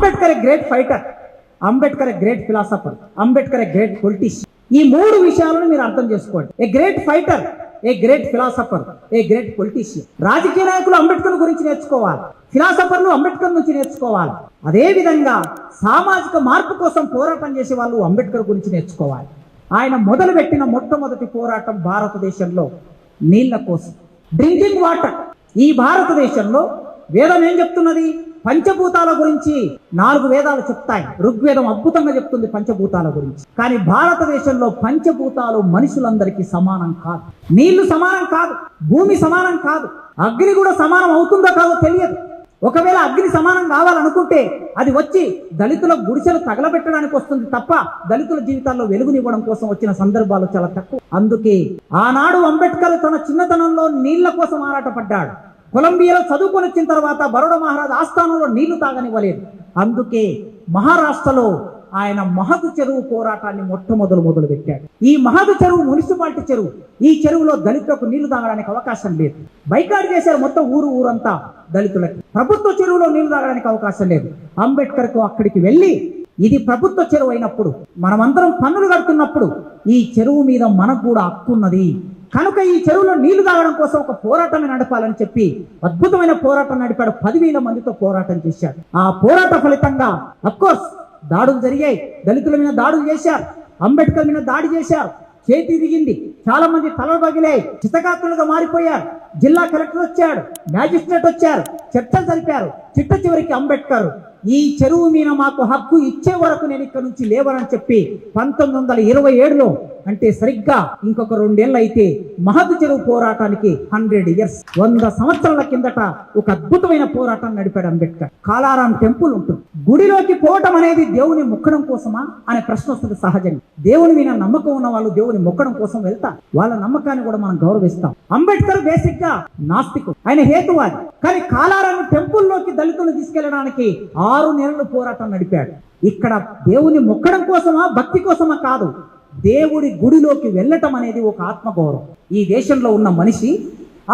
Ambedkar a great fighter, Ambedkar a great philosopher, Ambedkar a great politician. ఈ 3 విషయాలను మీరు అర్థం చేసుకోండి. A great fighter, a great philosopher, a great politician. రాజకీయ నాయకులు అంబేద్కర్ గురించి నేర్చుకోవాలి, ఫిలాసఫర్లు అంబేద్కర్ నుంచి నేర్చుకోవాలి. అదేవిధంగా సామాజిక మార్పు కోసం పోరాటం చేసే వాళ్ళు అంబేద్కర్ గురించి నేర్చుకోవాలి. ఆయన మొదలుపెట్టిన మొట్టమొదటి పోరాటం భారతదేశంలో నీళ్ల కోసం, డ్రింకింగ్ వాటర్. ఈ భారతదేశంలో వేదం ఏం చెప్తున్నది? పంచభూతాల గురించి 4 వేదాలు చెప్తాయి. ఋగ్వేదం అద్భుతంగా చెప్తుంది పంచభూతాల గురించి. కానీ భారతదేశంలో పంచభూతాలు మనుషులందరికీ సమానం కాదు. నీళ్లు సమానం కాదు, భూమి సమానం కాదు, అగ్ని కూడా సమానం అవుతుందో కాదో తెలియదు. ఒకవేళ అగ్ని సమానం కావాలనుకుంటే అది వచ్చి దళితుల గుడిసెలు తగలబెట్టడానికి వస్తుంది తప్ప దళితుల జీవితాల్లో వెలుగునివ్వడం కోసం వచ్చిన సందర్భాలు చాలా తక్కువ. అందుకే ఆనాడు అంబేద్కర్ తన చిన్నతనంలో నీళ్ల కోసం ఆరాటపడ్డాడు. కొలంబియాలో చదువుకొని వచ్చిన తర్వాత బరోడా మహారాజు ఆస్థానంలో నీళ్లు తాగనివ్వలేదు. అందుకే మహారాష్ట్రలో ఆయన మహదు చెరువు పోరాటాన్ని మొదలు పెట్టాడు. ఈ మహదు చెరువు మున్సిపాలిటీ చెరువు. ఈ చెరువులో దళితులకు నీళ్లు తాగడానికి అవకాశం లేదు. బైకాట్ చేశారు మొత్తం ఊరంతా దళితులకి. ప్రభుత్వ చెరువులో నీళ్లు తాగడానికి అవకాశం లేదు. అంబేద్కర్కు అక్కడికి వెళ్ళి ఇది ప్రభుత్వ చెరువు అయినప్పుడు, మనమందరం పన్నులు కడుతున్నప్పుడు ఈ చెరువు మీద మనకు కూడా హక్కున్నది కనుక ఈ చెరువులో నీళ్లు తాగడం కోసం ఒక పోరాటమే నడపాలని చెప్పి అద్భుతమైన పోరాటం నడిపాడు. 10,000 మందితో పోరాటం చేశాడు. ఆ పోరాట ఫలితంగా అఫ్కోర్స్ దాడులు జరిగాయి. దళితుల మీద దాడులు చేశారు, అంబేద్కర్ మీద దాడి చేశారు, చేతి దిగింది, చాలా మంది తలలు పగిలాయి, చిత్తగాత్రులుగా మారిపోయారు. జిల్లా కలెక్టర్ వచ్చాడు, మ్యాజిస్ట్రేట్ వచ్చారు, చర్చలు జరిపారు. చిట్ట చివరికి అంబేద్కర్ ఈ చెరువు మీద మాకు హక్కు ఇచ్చే వరకు నేను ఇక్కడ నుంచి లేవనని చెప్పి 1927లో, అంటే సరిగ్గా ఇంకొక 2 ఏళ్ళు అయితే మహదు చెరువు పోరాటానికి 100 ఇయర్స్ 100 సంవత్సరాల కిందట ఒక అద్భుతమైన పోరాటం నడిపాడు అంబేద్కర్. కాలారాం టెంపుల్ ఉంటుంది. గుడిలోకి పోవటం అనేది దేవుని మొక్కడం కోసమా అనే ప్రశ్న వస్తుంది సహజంగా. దేవుని మీద నమ్మకం ఉన్న వాళ్ళు దేవుని మొక్కడం కోసం వెళ్తారు. వాళ్ళ నమ్మకాన్ని కూడా మనం గౌరవిస్తాం. అంబేద్కర్ బేసిక్ గా నాస్తికుడు, ఆయన హేతువాది. కానీ కాలారాం టెంపుల్లోకి దళితులను తీసుకెళ్లడానికి 6 నెలలు పోరాటం నడిపాడు. ఇక్కడ దేవుని మొక్కడం కోసమా భక్తి కోసమా కాదు, దేవుడి గుడిలోకి వెళ్ళటం అనేది ఒక ఆత్మగౌరవం. ఈ దేశంలో ఉన్న మనిషి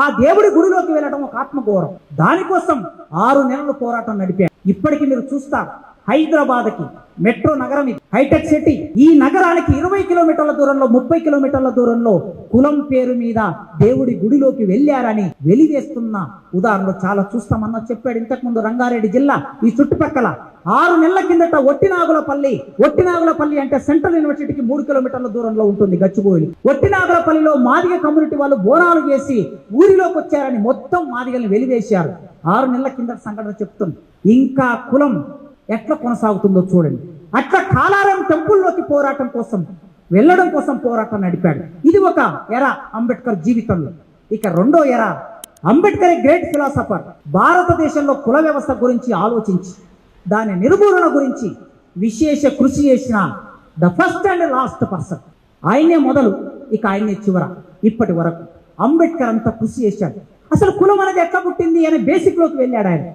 ఆ దేవుడి గుడిలోకి వెళ్ళడం ఒక ఆత్మగౌరవం. దానికోసం 6 నెలలు పోరాటం నడిపాడు. ఇప్పటికీ మీరు చూస్తారు, హైదరాబాద్కి మెట్రో నగరం ఇది, హైటెక్ సిటీ. ఈ నగరానికి 20 కిలోమీటర్ల దూరంలో, 30 కిలోమీటర్ల దూరంలో కులం పేరు మీద దేవుడి గుడిలోకి వెళ్ళారని వెలివేస్తున్న ఉదాహరణలు చాలా చూస్తామన్న చెప్పాడు ఇంతకుముందు. రంగారెడ్డి జిల్లా ఈ చుట్టుపక్కల 6 నెలల కిందట ఒట్టినాగులపల్లి అంటే సెంట్రల్ యూనివర్సిటీకి 3 కిలోమీటర్ల దూరంలో ఉంటుంది గచ్చిబౌలి. ఒట్టినాగులపల్లిలో మాదిగ కమ్యూనిటీ వాళ్ళు బోనాలు చేసి ఊరిలోకి వచ్చారని మొత్తం మాదిగల్ని వెలివేశారు. 6 నెలల కింద సంఘటన చెప్తుంది. ఇంకా కులం ఎట్లా కొనసాగుతుందో చూడండి. అట్లా కాలారం టెంపుల్లోకి పోరాటం కోసం వెళ్ళడం కోసం పోరాటం నడిపాడు. ఇది ఒక ఎర అంబేద్కర్ జీవితంలో. ఇక 2వ ఎర, అంబేద్కర్ గ్రేట్ ఫిలాసఫర్. భారతదేశంలో కుల వ్యవస్థ గురించి ఆలోచించి దాని నిర్మూలన గురించి విశేష కృషి చేసిన the first and last person ఆయనే మొదలు, ఇక ఆయనే చివర. ఇప్పటి వరకు అంబేద్కర్ అంతా కృషి చేశాడు. అసలు కులం అనేది ఎట్లా పుట్టింది అనే బేసిక్ లోకి వెళ్ళాడు ఆయన.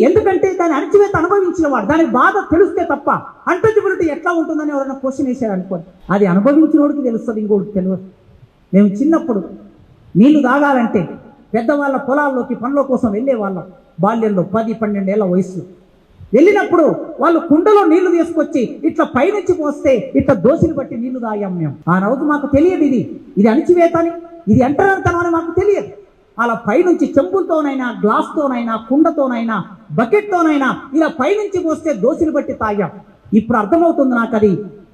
ఎందుకంటే దాని అణచివేత అనుభవించిన వాడు, దాని బాధ తెలిస్తే తప్ప అన్టచబిలిటీ ఎట్లా ఉంటుందని ఎవరైనా క్వశ్చన్ వేశారు అనుకోండి, అది అనుభవించిన వాడికి తెలుస్తుంది, ఇంకోటికి తెలియదు. మేము చిన్నప్పుడు నీళ్లు తాగాలంటే పెద్దవాళ్ళ పొలాల్లోకి పనుల కోసం వెళ్ళేవాళ్ళం. బాల్యంలో 10-12 ఏళ్ల వయసు వెళ్ళినప్పుడు వాళ్ళు కుండలో నీళ్లు తీసుకొచ్చి ఇట్లా పైనుంచి పోస్తే ఇట్లా దోసిని బట్టి నీళ్లు తాగాం మేము. ఆ రోజు మాకు తెలియదు ఇది అణచివేతని, ఇది అంటరానితనం అని మాకు తెలియదు. అలా పైనుంచి చెంబులతోనైనా, గ్లాస్తోనైనా, కుండతోనైనా, బకెట్తోనైనా ఇలా పైనుంచి పోస్తే దోసిని బట్టి తాగాం. ఇప్పుడు అర్థమవుతుంది నాకు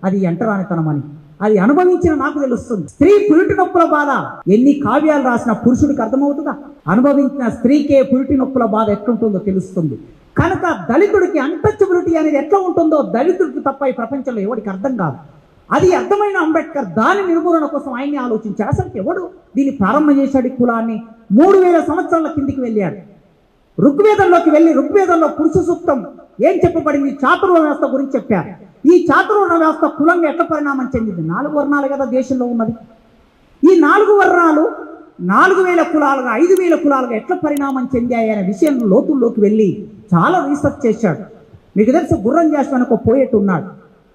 అది అంటరానితనం అని. అది అనుభవించిన నాకు తెలుస్తుంది. స్త్రీ పురిటి నొప్పుల బాధ ఎన్ని కావ్యాలు రాసిన పురుషుడికి అర్థమవుతుందా? అనుభవించిన స్త్రీకే పురిటి నొప్పుల బాధ ఎట్లుంటుందో తెలుస్తుంది. కనుక దళితుడికి అన్టచబిలిటీ అనేది ఎట్లా ఉంటుందో దళితుడికి తప్ప ఈ ప్రపంచంలో ఎవరికి అర్థం కాదు. అది అర్థమైన అంబేద్కర్ దాని నిర్మూలన కోసం ఆయన్ని ఆలోచించాడు. అసలు ఎవడు దీన్ని ప్రారంభం చేశాడు? ఈ కులాన్ని 3000 సంవత్సరాల కిందికి వెళ్ళాడు. ఋగ్వేదంలోకి వెళ్ళి ఋగ్వేదంలో పురుష సూక్తం ఏం చెప్పబడింది? చాతుర్వ వ్యవస్థ గురించి చెప్పారు. ఈ చాతుర్వర్ణ వ్యవస్థ కులంగా ఎట్లా పరిణామం చెందింది? 4 వర్ణాలు కదా దేశంలో ఉన్నది. ఈ 4 వర్ణాలు 4000 కులాలుగా 5000 కులాలుగా ఎట్లా పరిణామం చెందాయి అనే విషయం లోతుల్లోకి వెళ్ళి చాలా రీసెర్చ్ చేశాడు. మీకు తెలుసు, గుర్రం జాస్వాన్ ఒక పోయెట్ ఉన్నాడు,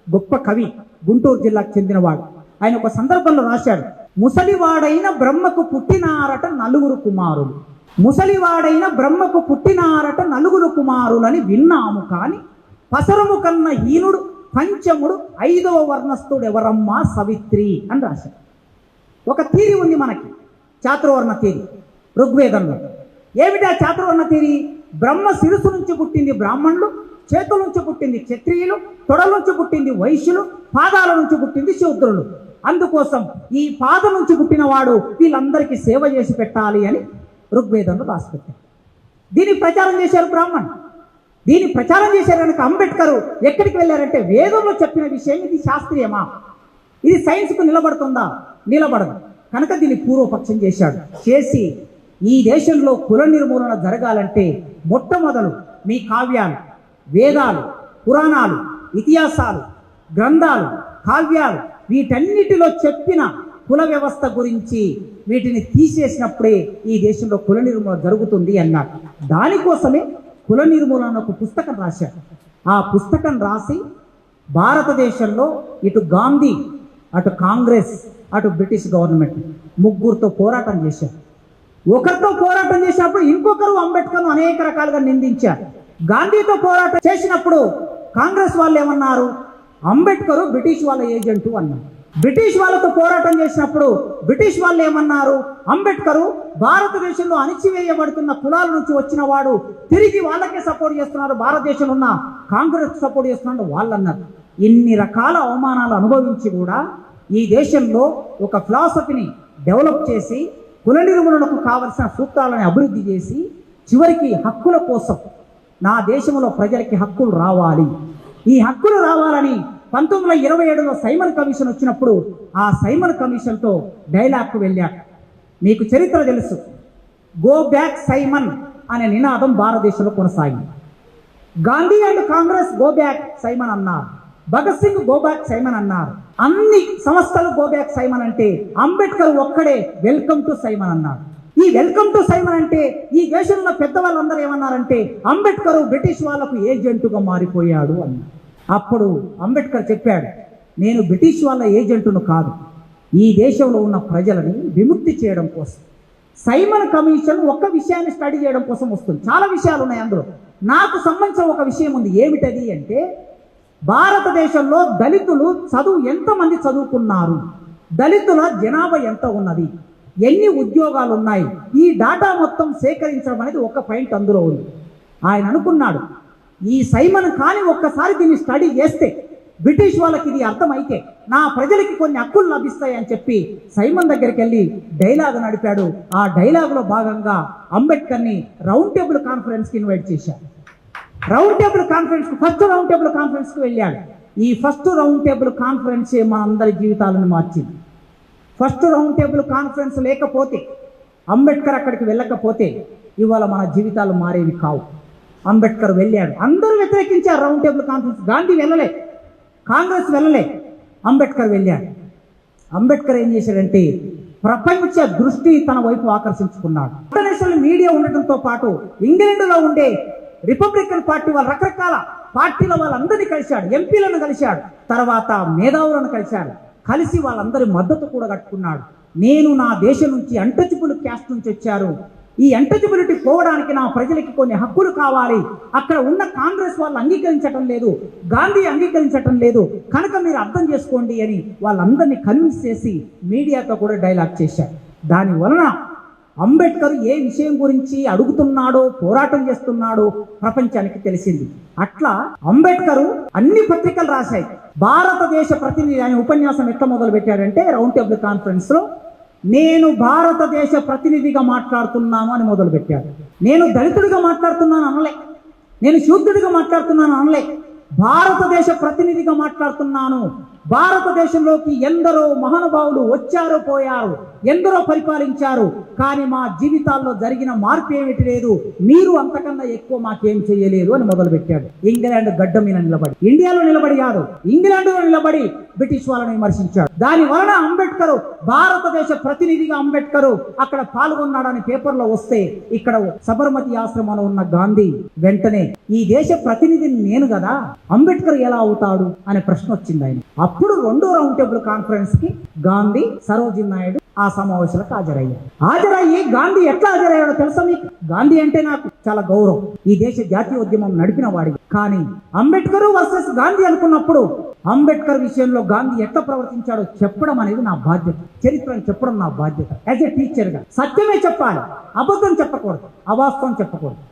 గొప్ప కవి, గుంటూరు జిల్లాకు చెందినవాడు. ఆయన ఒక సందర్భంలో రాశాడు, ముసలివాడైన బ్రహ్మకు పుట్టినారట 9 కుమారులు, ముసలివాడైన బ్రహ్మకు పుట్టినారట 9 కుమారులని విన్నాము, కానీ పసరము కన్న హీనుడు పంచముడు 5వ వర్ణస్థుడు ఎవరమ్మా సవిత్రి అని రాశారు. ఒక థీరీ ఉంది మనకి, చాతుర్వర్ణ థీరీ ఋగ్వేదంలో. ఏమిటా చాతుర్వర్ణ థీరీ? బ్రహ్మ శిరస్సు నుంచి పుట్టింది బ్రాహ్మణులు, చేతుల నుంచి పుట్టింది క్షత్రియులు, తొడల నుంచి పుట్టింది వైశ్యులు, పాదాల నుంచి పుట్టింది శూద్రులు. అందుకోసం ఈ పాదం నుంచి పుట్టినవాడు వీళ్ళందరికీ సేవ చేసి పెట్టాలి అని ఋగ్వేదంలో రాసిపెట్టారు. దీన్ని ప్రచారం చేశారు బ్రాహ్మణ్. దీన్ని ప్రచారం చేశారు కనుక అంబేద్కర్ ఎక్కడికి వెళ్ళారంటే, వేదంలో చెప్పిన విషయం ఇది శాస్త్రీయమా, ఇది సైన్స్కు నిలబడుతుందా? నిలబడదు కనుక దీన్ని పూర్వపక్షం చేశాడు. చేసి ఈ దేశంలో కుల నిర్మూలన జరగాలంటే మొట్టమొదలు మీ కావ్యాలు, వేదాలు, పురాణాలు, ఇతిహాసాలు, గ్రంథాలు, కావ్యాలు వీటన్నిటిలో చెప్పిన కుల వ్యవస్థ గురించి వీటిని తీసేసినప్పుడే ఈ దేశంలో కుల నిర్మూలన జరుగుతుంది అన్నారు. దానికోసమే కుల నిర్మూలన ఒక పుస్తకం రాశారు. ఆ పుస్తకం రాసి భారతదేశంలో ఇటు గాంధీ, అటు కాంగ్రెస్, అటు బ్రిటిష్ గవర్నమెంట్ ముగ్గురితో పోరాటం చేశారు. ఒకరితో పోరాటం చేసినప్పుడు ఇంకొకరు అంబేద్కర్ను అనేక రకాలుగా నిందించారు. గాంధీతో పోరాటం చేసినప్పుడు కాంగ్రెస్ వాళ్ళు ఏమన్నారు? అంబేద్కర్ బ్రిటిష్ వాళ్ళ ఏజెంటు అన్నారు. బ్రిటిష్ వాళ్ళతో పోరాటం చేసినప్పుడు బ్రిటిష్ వాళ్ళు ఏమన్నారు? అంబేద్కర్ భారతదేశంలో అణిచివేయబడుతున్న కులాల నుంచి వచ్చిన వాడు, తిరిగి వాళ్ళకే సపోర్ట్ చేస్తున్నాడు, భారతదేశంలో ఉన్న కాంగ్రెస్ సపోర్ట్ చేస్తున్నాడు వాళ్ళు అన్నారు. ఇన్ని రకాల అవమానాలు అనుభవించి కూడా ఈ దేశంలో ఒక ఫిలాసఫీని డెవలప్ చేసి కుల నిర్మూలనకు కావలసిన సూత్రాలను అభివృద్ధి చేసి చివరికి హక్కుల కోసం నా దేశంలో ప్రజలకి హక్కులు రావాలి, ఈ హక్కులు రావాలని 1927లో సైమన్ కమిషన్ వచ్చినప్పుడు ఆ సైమన్ కమిషన్తో డైలాగ్కు వెళ్ళారు. మీకు చరిత్ర తెలుసు. గో బ్యాక్ సైమన్ అనే నినాదం భారతదేశంలో కొనసాగింది. Gandhi and Congress go back Simon అన్నారు, Bhagat Singh go back Simon అన్నారు, అన్ని సంస్థలు గో బ్యాక్ సైమన్ అంటే అంబేద్కర్ ఒక్కడే వెల్కమ్ టు సైమన్ అన్నారు. ఈ వెల్కమ్ టు సైమన్ అంటే ఈ దేశంలో పెద్దవాళ్ళందరూ ఏమన్నారంటే అంబేద్కర్ బ్రిటిష్ వాళ్ళకు ఏజెంటుగా మారిపోయాడు అన్నారు. అప్పుడు అంబేద్కర్ చెప్పాడు, నేను బ్రిటిష్ వాళ్ళ ఏజెంటును కాదు, ఈ దేశంలో ఉన్న ప్రజలని విముక్తి చేయడం కోసం. సైమన్ కమిషన్ ఒక్క విషయాన్ని స్టడీ చేయడం కోసం వస్తుంది, చాలా విషయాలు ఉన్నాయి అందులో. నాకు సంబంధించిన ఒక విషయం ఉంది. ఏమిటది అంటే, భారతదేశంలో దళితులు ఎంతమంది చదువుకున్నారు, దళితుల జనాభా ఎంత ఉన్నది, ఎన్ని ఉద్యోగాలు ఉన్నాయి, ఈ డాటా మొత్తం సేకరించడం అనేది ఒక పాయింట్ అందులో ఉంది. ఆయన అనుకున్నాడు, ఈ సైమన్ కానీ ఒక్కసారి దీన్ని స్టడీ చేస్తే బ్రిటిష్ వాళ్ళకి ఇది అర్థమైతే నా ప్రజలకి కొన్ని హక్కులు లభిస్తాయి అని చెప్పి సైమన్ దగ్గరికి వెళ్ళి డైలాగ్ నడిపాడు. ఆ డైలాగులో భాగంగా అంబేద్కర్ని రౌండ్ టేబుల్ కాన్ఫరెన్స్కి ఇన్వైట్ చేశారు. Round table conference, first round table కాన్ఫరెన్స్కి వెళ్ళాడు. ఈ ఫస్ట్ రౌండ్ టేబుల్ కాన్ఫరెన్సే మా అందరి జీవితాలను మార్చింది. ఫస్ట్ రౌండ్ టేబుల్ కాన్ఫరెన్స్ లేకపోతే, అంబేద్కర్ అక్కడికి వెళ్ళకపోతే ఇవాళ మన జీవితాలు మారేవి కావు. అంబేద్కర్ వెళ్ళాడు, అందరూ వ్యతిరేకించారు రౌండ్ టేబుల్ కాన్ఫరెన్స్. గాంధీ వెళ్ళలే, కాంగ్రెస్ వెళ్ళలే, అంబేద్కర్ వెళ్ళాడు. అంబేద్కర్ ఏం చేశాడంటే ప్రపంచ దృష్టి తన వైపు ఆకర్షించుకున్నాడు. ఇంటర్నేషనల్ మీడియా ఉండటంతో పాటు ఇంగ్లాండ్లో ఉండే రిపబ్లికన్ పార్టీ వాళ్ళ రకరకాల పార్టీల వాళ్ళందరినీ కలిశాడు, ఎంపీలను కలిశాడు, తర్వాత మేధావులను కలిశాడు. కలిసి వాళ్ళందరి మద్దతు కూడా కట్టుకున్నాడు. నేను నా దేశం నుంచి అన్టచబుల్ క్యాస్ట్ నుంచి వచ్చారు, ఈ అన్టచబిలిటీ పోవడానికి నా ప్రజలకి కొన్ని హక్కులు కావాలి, అక్కడ ఉన్న కాంగ్రెస్ వాళ్ళు అంగీకరించటం లేదు, గాంధీ అంగీకరించటం లేదు, కనుక మీరు అర్థం చేసుకోండి అని వాళ్ళందరినీ కన్విన్స్ చేసి మీడియాతో కూడా డైలాగ్ చేశారు. దానివలన అంబేద్కర్ ఏ విషయం గురించి అడుగుతున్నాడో, పోరాటం చేస్తున్నాడో ప్రపంచానికి తెలిసింది. అట్లా అంబేద్కర్ అన్ని పత్రికలు రాశాయి. భారతదేశ ప్రతినిధి అనే ఉపన్యాసం ఎట్లా మొదలు పెట్టాడంటే రౌండ్ టేబుల్ కాన్ఫరెన్స్ లో, నేను భారతదేశ ప్రతినిధిగా మాట్లాడుతున్నాను అని మొదలుపెట్టాడు. నేను దళితుడిగా మాట్లాడుతున్నాను అనలే, నేను శూద్రుడిగా మాట్లాడుతున్నాను అనలే, భారతదేశ ప్రతినిధిగా మాట్లాడుతున్నాను. భారతదేశంలోకి ఎందరో మహానుభావులు వచ్చారు, పోయారు, ఎందరో పరిపాలించారు, కానీ మా జీవితాల్లో జరిగిన మార్పు ఏమిటి లేదు, మీరు అంతకన్నా ఎక్కువ మాకేం చేయలేదు అని మొదలుపెట్టాడు. ఇంగ్లాండ్ గడ్డ మీద నిలబడి, ఇండియాలో నిలబడి కాదు, ఇంగ్లాండ్లో నిలబడి బ్రిటిష్ వాళ్ళని విమర్శించాడు. దాని వలన అంబేద్కర్ భారతదేశ ప్రతినిధిగా అంబేద్కర్ అక్కడ పాల్గొన్నాడని పేపర్లో వస్తే, ఇక్కడ సబర్మతి ఆశ్రమంలో ఉన్న గాంధీ వెంటనే ఈ దేశ ప్రతినిధిని నేను కదా, అంబేద్కర్ ఎలా అవుతాడు అనే ప్రశ్న వచ్చింది ఆయన. అప్పుడు రెండో రౌండ్ టేబుల్ కాన్ఫరెన్స్ కి గాంధీ, సరోజిని నాయుడు ఆ సమావేశాలకు హాజరయ్యి గాంధీ ఎట్లా హాజరయ్యాడో తెలుసా మీకు? గాంధీ అంటే నాకు చాలా గౌరవం, ఈ దేశ జాతీయోద్యమం నడిపిన వాడికి. కానీ అంబేద్కర్ వర్సెస్ గాంధీ అనుకున్నప్పుడు అంబేద్కర్ విషయంలో గాంధీ ఎట్లా ప్రవర్తించాడో చెప్పడం అనేది నా బాధ్యత, చరిత్రను చెప్పడం నా బాధ్యత. యాజ్ ఏ టీచర్ గా సత్యమే చెప్పాలి, అబద్ధం చెప్పకూడదు, అవాస్తవం చెప్పకూడదు.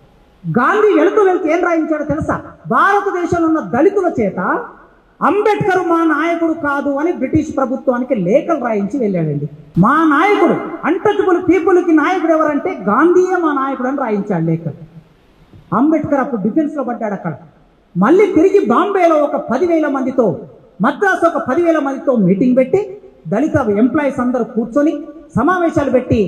గాంధీ వెళుతూ ఏం రాయించాడో తెలుసా? భారతదేశంలో ఉన్న దళితుల చేత అంబేద్కర్ మా నాయకుడు కాదు అని బ్రిటిష్ ప్రభుత్వానికి లేఖలు రాయించి వెళ్ళాడండి. మా నాయకుడు, అన్టచబుల్ పీపుల్కి నాయకుడు ఎవరంటే గాంధీయే మా నాయకుడు అని రాయించాడు లేఖలు. అంబేద్కర్ అప్పుడు డిఫెన్స్లో పడ్డాడు అక్కడ. మళ్ళీ తిరిగి బాంబేలో ఒక 10,000 మందితో, మద్రాసు ఒక 10,000 మందితో మీటింగ్ పెట్టి దళిత ఎంప్లాయీస్ అందరూ కూర్చొని సమావేశాలు పెట్టి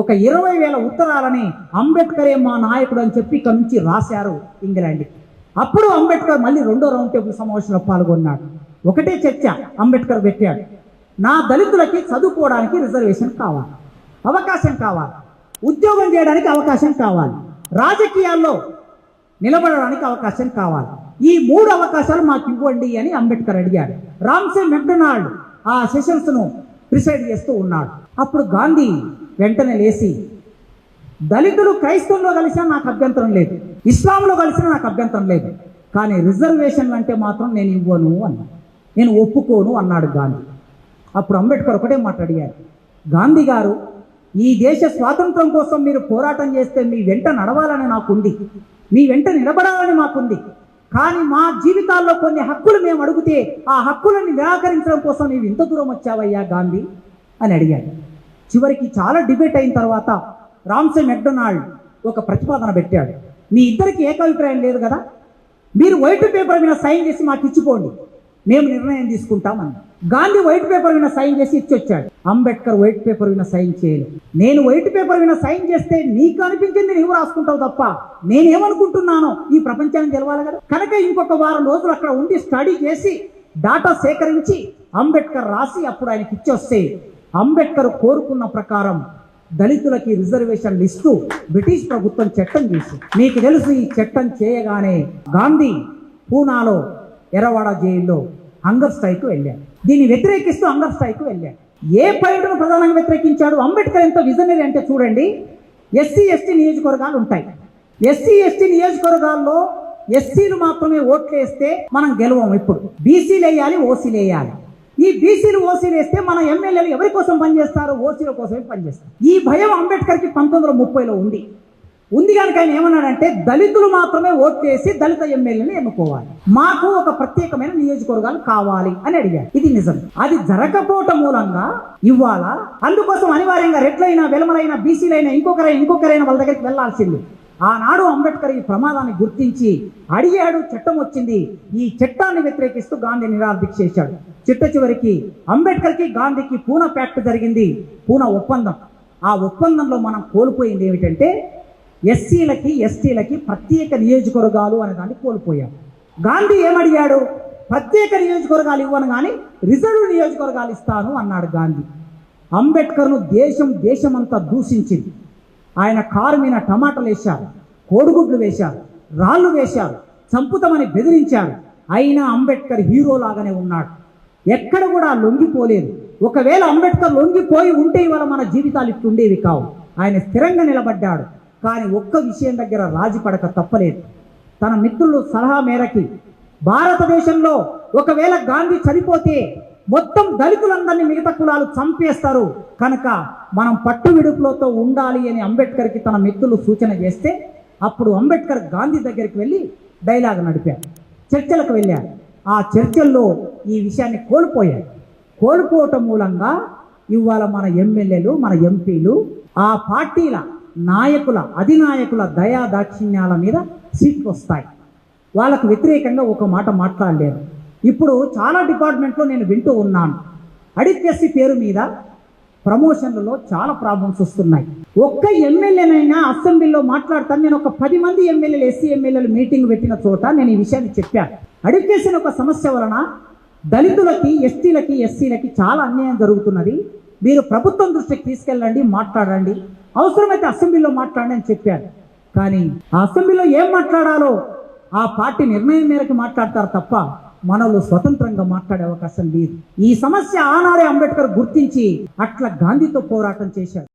ఒక 20,000 ఉత్తరాలని అంబేద్కరే మా నాయకుడు అని చెప్పి ఇక్కడ నుంచి రాశారు ఇంగ్లాండ్కి. అప్పుడు అంబేద్కర్ మళ్ళీ రెండో రౌండ్ టేబుల్ సమావేశంలో పాల్గొన్నాడు. ఒకటే చర్చ అంబేద్కర్ పెట్టాడు, నా దళితులకి చదువుకోవడానికి రిజర్వేషన్ కావాలి, అవకాశం కావాలి, ఉద్యోగం చేయడానికి అవకాశం కావాలి, రాజకీయాల్లో నిలబడడానికి అవకాశం కావాలి, ఈ 3 అవకాశాలు మాకు ఇవ్వండి అని అంబేద్కర్ అడిగాడు. రామ్సే మెక్డొనాల్డ్ ఆ సెషన్స్ను ప్రిసైడ్ చేస్తూ ఉన్నాడు. అప్పుడు గాంధీ వెంటనే లేచి, దళితులు క్రైస్తవుల్లో కలిసినా నాకు అభ్యంతరం లేదు, ఇస్లాంలో కలిసినా నాకు అభ్యంతరం లేదు, కానీ రిజర్వేషన్లు అంటే మాత్రం నేను ఇవ్వను అన్నాడు, నేను ఒప్పుకోను అన్నాడు గాంధీ. అప్పుడు అంబేద్కర్ ఒకటే మాట అడిగారు, గాంధీ గారు, ఈ దేశ స్వాతంత్రం కోసం మీరు పోరాటం చేస్తే మీ వెంట నడవాలని నాకుంది, మీ వెంట నిలబడాలని మాకుంది, కానీ మా జీవితాల్లో కొన్ని హక్కులు మేము అడిగితే ఆ హక్కులను నిరాకరించడం కోసం నీవు ఇంత దూరం వచ్చావయ్యా గాంధీ అని అడిగాడు. చివరికి చాలా డిబేట్ అయిన తర్వాత రామ్సే మెక్డొనాల్డ్ ఒక ప్రతిపాదన పెట్టాడు, మీ ఇద్దరికి ఏకాభిప్రాయం లేదు కదా, మీరు వైట్ పేపర్ మీద సైన్ చేసి మాకు ఇచ్చిపోండి, మేము నిర్ణయం తీసుకుంటామని. గాంధీ వైట్ పేపర్ మీద సైన్ చేసి ఇచ్చొచ్చాడు. అంబేద్కర్ వైట్ పేపర్ మీద సైన్ చేయలేదు. నేను వైట్ పేపర్ మీద సైన్ చేస్తే నీకు అనిపించింది నీవు రాసుకుంటావు తప్ప నేనేమనుకుంటున్నానో ఈ ప్రపంచానికి తెలవాలి కదా. కనుక ఇంకొక 1 వారం రోజులు అక్కడ ఉండి స్టడీ చేసి డాటా సేకరించి అంబేద్కర్ రాసి అప్పుడు ఆయనకి ఇచ్చొస్తే అంబేద్కర్ కోరుకున్న ప్రకారం దళితులకి రిజర్వేషన్లు ఇస్తూ బ్రిటిష్ ప్రభుత్వం చట్టం చేసి, మీకు తెలుసు ఈ చట్టం చేయగానే గాంధీ పూనాలో ఎర్రవాడ జైల్లో హంగర్ స్ట్రైక్ వెళ్ళాడు. దీన్ని వ్యతిరేకిస్తూ హంగర్ స్ట్రైక్ వెళ్ళాడు. ఏ పాయింట్ను ప్రధానంగా వ్యతిరేకించాడు? అంబేద్కర్ ఎంత విజనరీ అంటే చూడండి, ఎస్సీ ఎస్టీ నియోజకవర్గాలు ఉంటాయి. ఎస్సీ ఎస్టీ నియోజకవర్గాల్లో ఎస్సీలు మాత్రమే ఓట్లు వేస్తే మనం గెలవం. ఇప్పుడు బీసీలు వేయాలి, ఓసీలు వేయాలి. ఈ బీసీలు ఓసీలు వేస్తే మన ఎమ్మెల్యేలు ఎవరి కోసం పనిచేస్తారు? ఓసీల కోసమే పనిచేస్తారు. ఈ భయం అంబేద్కర్కి 1930లో ఉంది కనుక ఆయన ఏమన్నాడంటే, దళితులు మాత్రమే ఓట్ చేసి దళిత ఎమ్మెల్యేని ఎన్నుకోవాలి, మాకు ఒక ప్రత్యేకమైన నియోజకవర్గాలు కావాలి అని అడిగాడు. ఇది నిజం. అది జరగకపోవటం మూలంగా ఇవ్వాల, అందుకోసం అనివార్యంగా రెడ్లైనా, వెలమలైనా, బీసీలైనా, ఇంకొకరైనా వాళ్ళ దగ్గరికి వెళ్లాల్సింది. ఆనాడు అంబేద్కర్ ఈ ప్రమాదాన్ని గుర్తించి అడిగాడు, చట్టం వచ్చింది. ఈ చట్టాన్ని వ్యతిరేకిస్తూ గాంధీ నిరాదీక్ష చేశాడు. చివరికి అంబేద్కర్కి గాంధీకి పూనా ప్యాక్ట్ జరిగింది, పూనా ఒప్పందం. ఆ ఒప్పందంలో మనం కోల్పోయింది ఏమిటంటే, ఎస్సీలకి ఎస్టీలకి ప్రత్యేక నియోజకవర్గాలు అనే దాన్ని కోల్పోయాం. గాంధీ ఏమడిగాడు? ప్రత్యేక నియోజకవర్గాలు ఇవ్వను కానీ రిజర్వ్ నియోజకవర్గాలు ఇస్తాను అన్నాడు గాంధీ. అంబేద్కర్ను దేశమంతా దూషించింది. ఆయన కారు మీద టమాటాలు వేశారు, కోడిగుడ్లు వేశారు, రాళ్ళు వేశారు, చంపుతామని బెదిరించారు. అయినా అంబేద్కర్ హీరో లాగానే ఉన్నాడు, ఎక్కడ కూడా లొంగిపోలేదు. ఒకవేళ అంబేద్కర్ లొంగిపోయి ఉంటే ఇవాళ మన జీవితాలు ఇట్లుండేవి కావు. ఆయన స్థిరంగా నిలబడ్డాడు. కానీ ఒక్క విషయం దగ్గర రాజీ పడక తప్పలేదు. తన మిత్రులు సలహా మేరకి భారతదేశంలో ఒకవేళ గాంధీ చనిపోతే మొత్తం దళితులందరినీ మిగతా కులాలు చంపేస్తారు, కనుక మనం పట్టు విడుపులతో ఉండాలి అని అంబేద్కర్కి తన మిత్రులు సూచన చేస్తే అప్పుడు అంబేద్కర్ గాంధీ దగ్గరికి వెళ్ళి డైలాగ్ నడిపారు, చర్చలకు వెళ్ళారు. ఆ చర్చల్లో ఈ విషయాన్ని కోల్పోవటం మూలంగా ఇవాళ మన ఎమ్మెల్యేలు, మన ఎంపీలు ఆ పార్టీల నాయకుల, అధినాయకుల దయా దాక్షిణ్యాల మీద సీట్లు వస్తాయి. వాళ్ళకు వ్యతిరేకంగా ఒక మాట మాట్లాడలేరు. ఇప్పుడు చాలా డిపార్ట్మెంట్లో నేను వింటూ ఉన్నాను, అడిక్యసి పేరు మీద ప్రమోషన్లలో చాలా ప్రాబ్లమ్స్ వస్తున్నాయి. ఒక్క ఎమ్మెల్యేనైనా అసెంబ్లీలో మాట్లాడతాను. నేను ఒక 10 మంది ఎమ్మెల్యేలు, ఎస్సీ ఎమ్మెల్యేలు మీటింగ్ పెట్టిన చోట నేను ఈ విషయాన్ని చెప్పాను. అడిక్యసిన ఒక సమస్య వలన దళితులకి, ఎస్టీలకి, ఎస్సీలకి చాలా అన్యాయం జరుగుతున్నది. మీరు ప్రభుత్వం దృష్టికి తీసుకెళ్ళండి, మాట్లాడండి, అవసరమైతే అసెంబ్లీలో మాట్లాడండి అని చెప్పారు. కానీ ఆ అసెంబ్లీలో ఏం మాట్లాడాలో ఆ పార్టీ నిర్ణయం మేరకు మాట్లాడతారు తప్ప మనలో స్వతంత్రంగా మాట్లాడే అవకాశం లేదు. ఈ సమస్య ఆనాడే అంబేద్కర్ గుర్తించి అట్లా గాంధీతో పోరాటం చేశాడు.